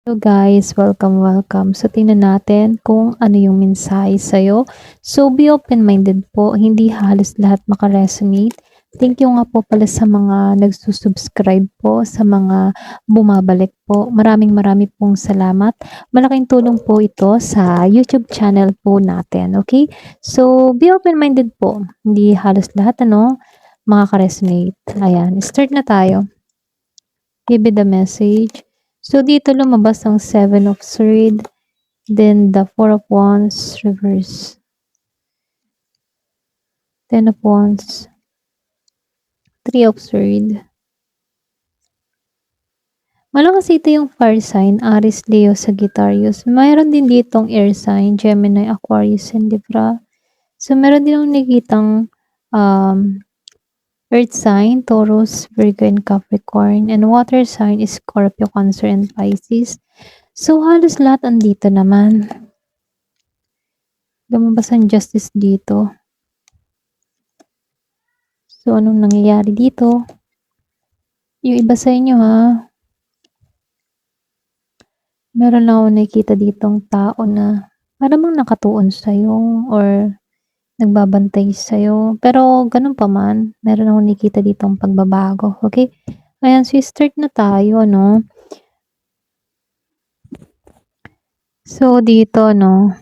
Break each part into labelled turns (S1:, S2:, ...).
S1: Hello guys, welcome. So tingnan natin kung ano yung mensahe sa'yo. So be open-minded po, hindi halos lahat makaresonate. Thank you nga po pala sa mga nagsusubscribe po, sa mga bumabalik po. Marami pong salamat. Malaking tulong po ito sa YouTube channel po natin, okay? So be open-minded po, hindi halos lahat makaka-resonate. Ayan, start na tayo. Give it the message. So, dito lumabas ang Seven of Swords, then the Four of Wands, reverse. Ten of Wands, Three of Swords. Malakas ito yung fire sign, Aries, Leo, Sagittarius. Mayroon din ditong air sign, Gemini, Aquarius, and Libra. So, meron din akong nakikitang earth sign, Taurus, Virgo, and Capricorn. And water sign is Scorpio, Cancer, and Pisces. So, halos lahat andito naman. Lumabas ang justice dito. So, anong nangyayari dito? Yung iba sa inyo meron lang ako nakikita ditong tao na parang nakatuon sa'yo or nagbabantay sa'yo. Pero, ganun pa man, meron ako nakikita ditong pagbabago. Okay? Ayan, so start na tayo, no? So, dito, no?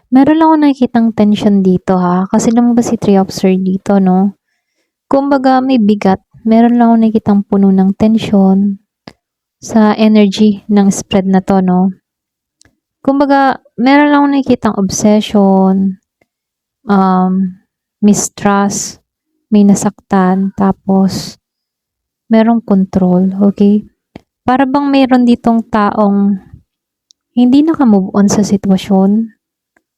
S1: Meron lang ako nakikitang tension dito, kasi lumabas si Three of Swords dito, no? Kumbaga, may bigat. Meron lang ako nakikitang puno ng tension sa energy ng spread na to, no? Kumbaga, meron lang akong nakikitang obsession, mistrust, may nasaktan, tapos merong control, okay? Para bang meron ditong taong hindi naka-move on sa sitwasyon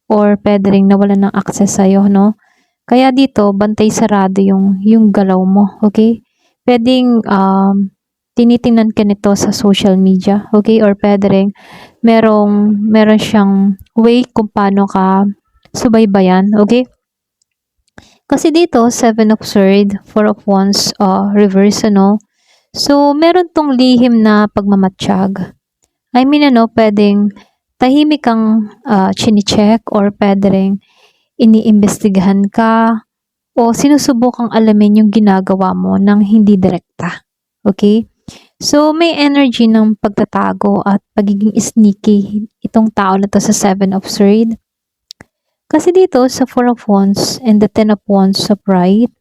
S1: or pwede ring nawalan ng access sa'yo, no? Kaya dito, bantay sarado yung galaw mo, okay? Pwedeng tinitingnan ka nito sa social media, okay? Or pwede rin meron siyang way kung paano ka subaybayan, okay? Kasi dito, Seven of Swords, Four of Wands, reverse, ano? So, meron tong lihim na pagmamatsyag. I mean, pwedeng tahimik kang chine-check or pwede rin iniimbestigahan ka o sinusubukang alamin yung ginagawa mo ng hindi direkta. Okay? So, may energy ng pagtatago at pagiging sneaky itong tao na to sa Seven of Swords. Kasi dito, sa Four of Wands and the Ten of Wands upright,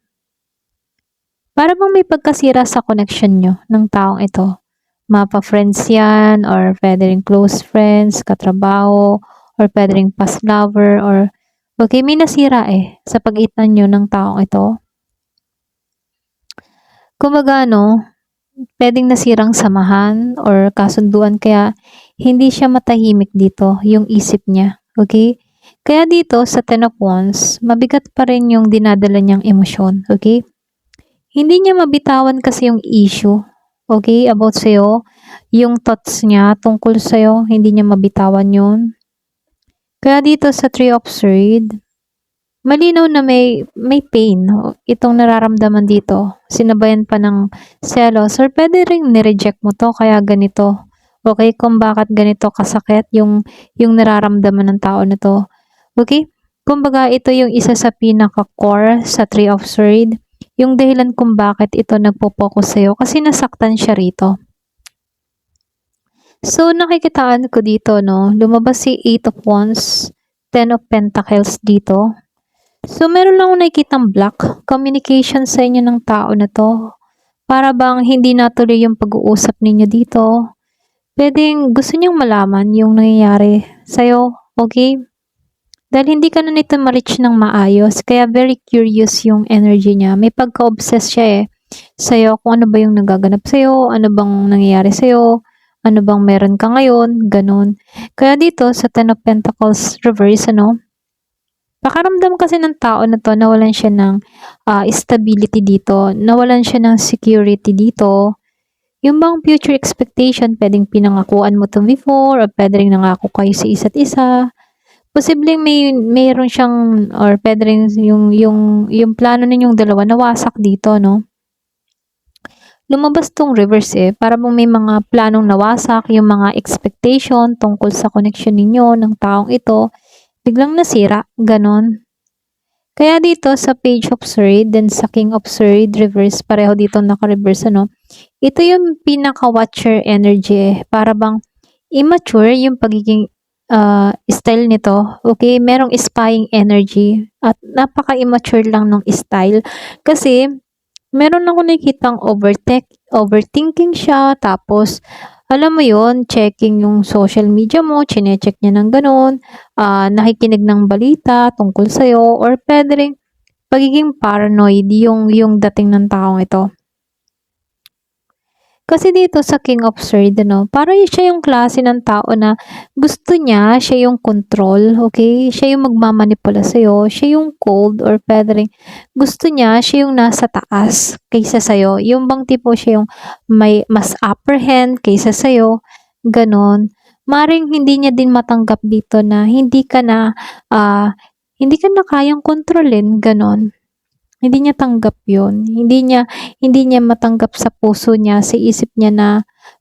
S1: para bang may pagkasira sa connection nyo ng taong ito. Mapa-friends yan, or pwede rin close friends, katrabaho, or pwede rin past lover, or okay, may nasira sa pagitan nyo ng taong ito. Kumbaga, pwedeng nasirang samahan or kasunduan kaya hindi siya matahimik dito yung isip niya. Okay? Kaya dito sa Ten of Wands, mabigat pa rin yung dinadala niyang emosyon. Okay? Hindi niya mabitawan kasi yung issue. Okay? About sa'yo. Yung thoughts niya tungkol sa'yo, hindi niya mabitawan yun. Kaya dito sa Three of Swords, malinaw na may pain itong nararamdaman dito. Sinabayan pa ng selos or pwede rin nireject mo to kaya ganito. Okay, kung bakit ganito kasakit yung nararamdaman ng tao na to. Okay? Kumbaga, ito yung isa sa pinaka-core sa Three of Swords. Yung dahilan kung bakit ito nagpo-focus sa'yo kasi nasaktan siya rito. So, nakikitaan ko dito, lumabas si Eight of Wands, Ten of Pentacles dito. So, meron lang akong nakikitang block communication sa inyo ng tao na to. Para bang hindi natuloy yung pag-uusap ninyo dito. Pwedeng gusto niyong malaman yung nangyayari sa'yo, okay? Dahil hindi ka na nito ma-reach ng maayos, kaya very curious yung energy niya. May pagka-obsess siya sa'yo kung ano ba yung nagaganap sa'yo, ano bang nangyayari sa'yo, ano bang meron ka ngayon, ganun. Kaya dito, sa Ten of Pentacles reverse, pakaramdam kasi ng tao na to, nawalan siya ng stability dito, nawalan siya ng security dito. Yung bang future expectation, pwedeng pinangakuan mo to before, or pwede rin nangako kayo sa isa't isa. Posibleng mayroon siyang, or pwede rin yung plano ninyong dalawa nawasak dito, no? lumabas tong reverse para bang may mga planong nawasak, yung mga expectation tungkol sa connection ninyo ng taong ito, biglang nasira, ganon. Kaya dito sa Page of Swords, then sa King of Swords, reverse, pareho dito naka-reverse, ano. Ito yung pinaka-watcher energy, para bang immature yung pagiging style nito. Okay, merong spying energy at napaka-immature lang ng style. Kasi meron ako nakikitang overthinking siya, tapos alam mo yon, checking yung social media mo, chine-check niya ng gano'n, nakikinig ng balita tungkol sa'yo, or pwede rin pagiging paranoid yung dating ng taong ito. Kasi dito sa King of Swords, ano, parang siya yung klase ng tao na gusto niya, siya yung control, okay? Siya yung magmamanipula sa'yo, siya yung cold, or pwede rin, gusto niya, siya yung nasa taas kaysa sa'yo. Yung bang tipo siya yung may mas upper hand kaysa sa'yo, ganon. Maring hindi niya din matanggap dito na hindi ka na kayang kontrolin, ganon. Hindi niya tanggap 'yun. Hindi niya matanggap sa puso niya, sa isip niya na,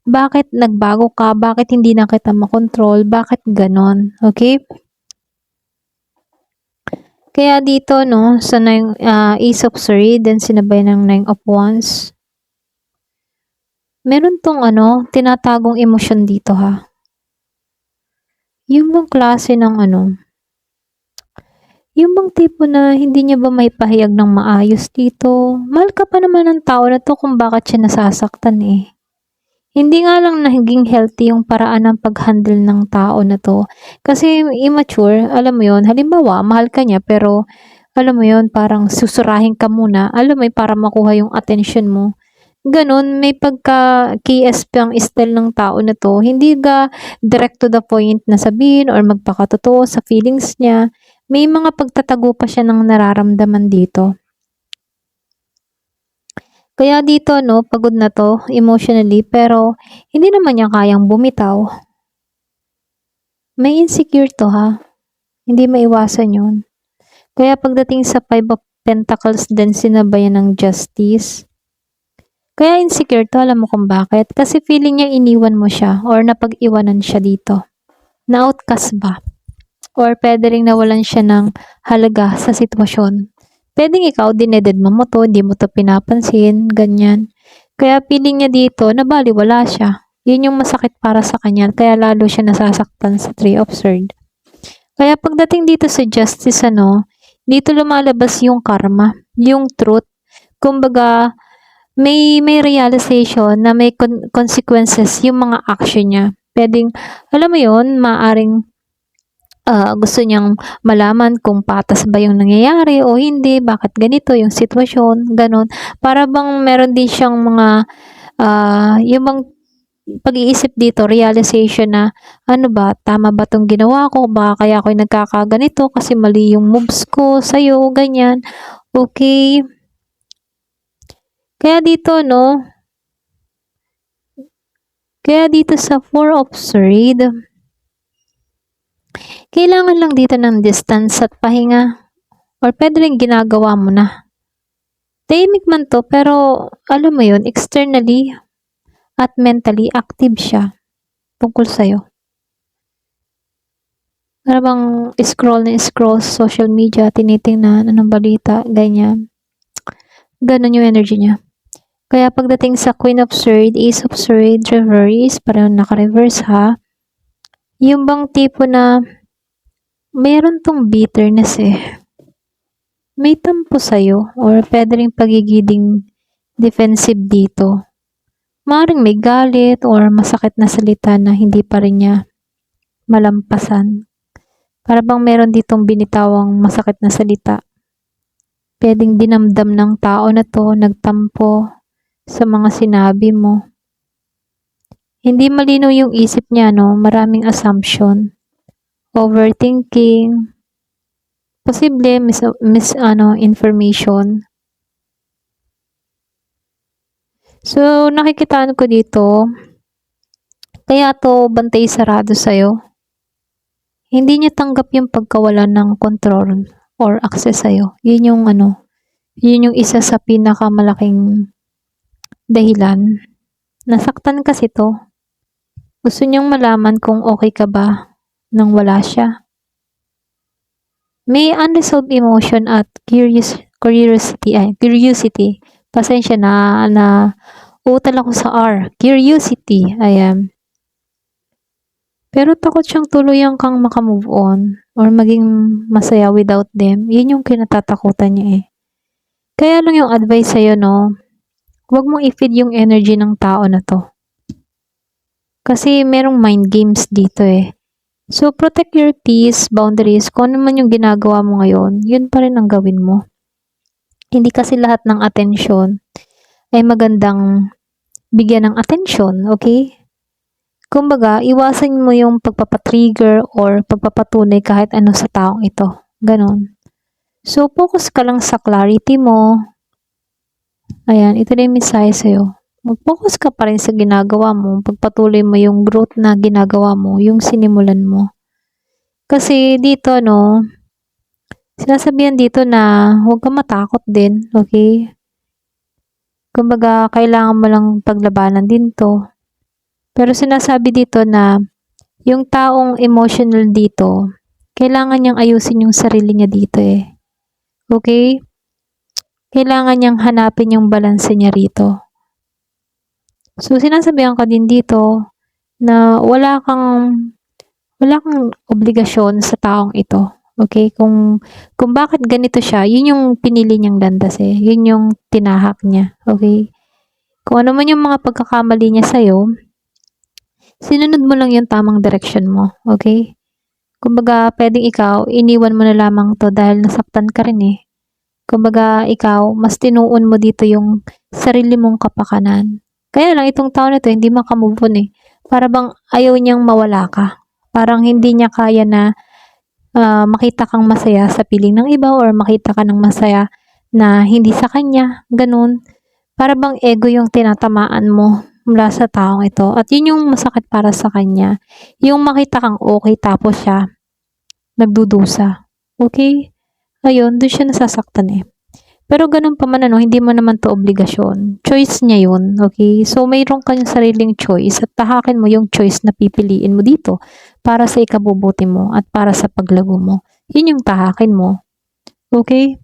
S1: bakit nagbago ka? Bakit hindi na kita makontrol? Bakit gano'n? Okay? Kaya dito 'no, sa Ace of Swords, then sinabay ng Nine of Wands, meron 'tong ano, tinatagong emosyon dito ha. Yung bang klase ng ano, yung bang tipo na hindi niya ba maipahayag ng maayos dito? Mahal ka pa naman ng tao na 'to kung bakit siya nasasaktan eh. Hindi nga lang naging healthy yung paraan ng pag-handle ng tao na 'to. Kasi immature, alam mo 'yun, halimbawa mahal ka niya pero alam mo 'yun, parang susurahin ka muna, alam mo 'yun, para makuha yung attention mo. Gano'n, may pagka-KS ang style ng tao na 'to. Hindi ka direct to the point na sabihin or magpakatotoo sa feelings niya. May mga pagtatago pa siya ng nararamdaman dito. Kaya dito 'no, pagod na 'to emotionally, pero hindi naman niya kayang bumitaw. May insecure 'to ha, hindi maiwasan 'yun. Kaya pagdating sa Five of Pentacles din sinabayan ng Justice. Kaya insecure 'to, alam mo kung bakit? Kasi feeling niya iniwan mo siya or napag-iwanan siya dito. Na-outcast ba? Or puwede ring nawalan siya ng halaga sa sitwasyon. Puwedeng ikaw dinededma mo 'to, hindi mo 'to pinapansin, ganyan. Kaya feeling niya dito nabalewala siya. 'Yun yung masakit para sa kanya, kaya lalo siya nasasaktan sa Three of Swords. Kaya pagdating dito sa Justice ano, dito lumalabas yung karma, yung truth. Kumbaga, may realization na may consequences yung mga action niya. Puwedeng, alam mo 'yun, maaring gusto niyang malaman kung patas ba yung nangyayari o hindi, bakit ganito yung sitwasyon, gano'n. Para bang meron din siyang mga, yung bang pag-iisip dito, realization na, ano ba, tama ba 'tong ginawa ko? Baka kaya ako'y nagkakaganito kasi mali yung moves ko sa'yo, ganyan. Okay. Kaya dito 'no, kaya dito sa Four of Swords, kailangan lang dito ng distance at pahinga, or puwede ring ginagawa mo na. Tahimik man 'to pero alam mo 'yun, externally at mentally active siya tungkol sa'yo. Para bang scroll na scroll sa social media, tinitingnan, anong balita, ganyan. Gano'n yung energy niya. Kaya pagdating sa Queen of Swords, Ace of Swords, Reverse, parehong naka-reverse ha. Yung bang tipo na meron 'tong bitterness may tampo sa'yo or puwede ring pagiging defensive dito. Maaaring may galit or masakit na salita na hindi pa rin niya malampasan. Para bang meron ditong binitawang masakit na salita. Puwedeng dinamdam ng tao na 'to, nagtampo sa mga sinabi mo. Hindi malinaw yung isip niya 'no, maraming assumption, overthinking, posible information. So, nakikitaan ko dito, kaya 'to bantay sarado sa'yo. Hindi niya tanggap yung pagkawalan ng control or access sa'yo. Yun yung isa sa pinakamalaking dahilan. Nasaktan kasi 'to. Gusto niyang malaman kung okay ka ba nang wala siya. May unresolved emotion at curiosity. Pasensya na utal ako sa R. Curiosity, ayan. Pero takot siyang tuluyang kang maka-move on or maging masaya without them. Yun yung kinatatakutan niya eh. Kaya lang yung advice sa'yo, no, huwag mong i-feed yung energy ng tao na to. Kasi merong mind games dito eh. So, protect your peace, boundaries. Kung ano man yung ginagawa mo ngayon, yun pa rin ang gawin mo. Hindi kasi lahat ng atensyon ay magandang bigyan ng atensyon, okay? Kumbaga, iwasan mo yung pagpapatrigger or pagpapatunay kahit ano sa taong ito. Ganon. So, focus ka lang sa clarity mo. Ayan, ito na yung mensahe sa'yo. Mag-focus ka pa rin sa ginagawa mo. Pagpatuloy mo yung growth na ginagawa mo, yung sinimulan mo. Kasi dito, no, sinasabihan dito na huwag ka matakot din, okay? Kumbaga, kailangan mo lang paglabanan din to. Pero sinasabi dito na yung taong emotional dito, kailangan niyang ayusin yung sarili niya dito eh. Okay? Kailangan niyang hanapin yung balanse niya rito. So, sinasabihan ka din dito na wala kang obligasyon sa taong ito. Okay? Kung bakit ganito siya, yun yung pinili niyang landas eh. Yun yung tinahak niya. Okay? Kung ano man yung mga pagkakamali niya sa'yo, sinunod mo lang yung tamang direction mo, okay? Kumbaga, pwedeng ikaw, iniwan mo na lamang to dahil nasaktan ka rin eh. Kumbaga, ikaw, mas tinuon mo dito yung sarili mong kapakanan. Kaya lang, itong tao na to, hindi makamove on eh. Para bang ayaw niyang mawala ka. Parang hindi niya kaya na makita kang masaya sa piling ng iba or makita ka ng masaya na hindi sa kanya. Ganun. Para bang ego yung tinatamaan mo mula sa taong ito. At yun yung masakit para sa kanya. Yung makita kang okay tapos siya nagdudusa. Okay? Ayun, doon siya nasasaktan eh. Pero ganun pa man ano, hindi mo naman to obligasyon. Choice niya yun. Okay? So, mayroon kang sariling choice at tahakin mo yung choice na pipiliin mo dito para sa ikabubuti mo at para sa paglago mo. Yun yung tahakin mo. Okay?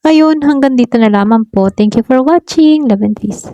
S1: Ayun, hanggang dito na lamang po. Thank you for watching. Love and peace.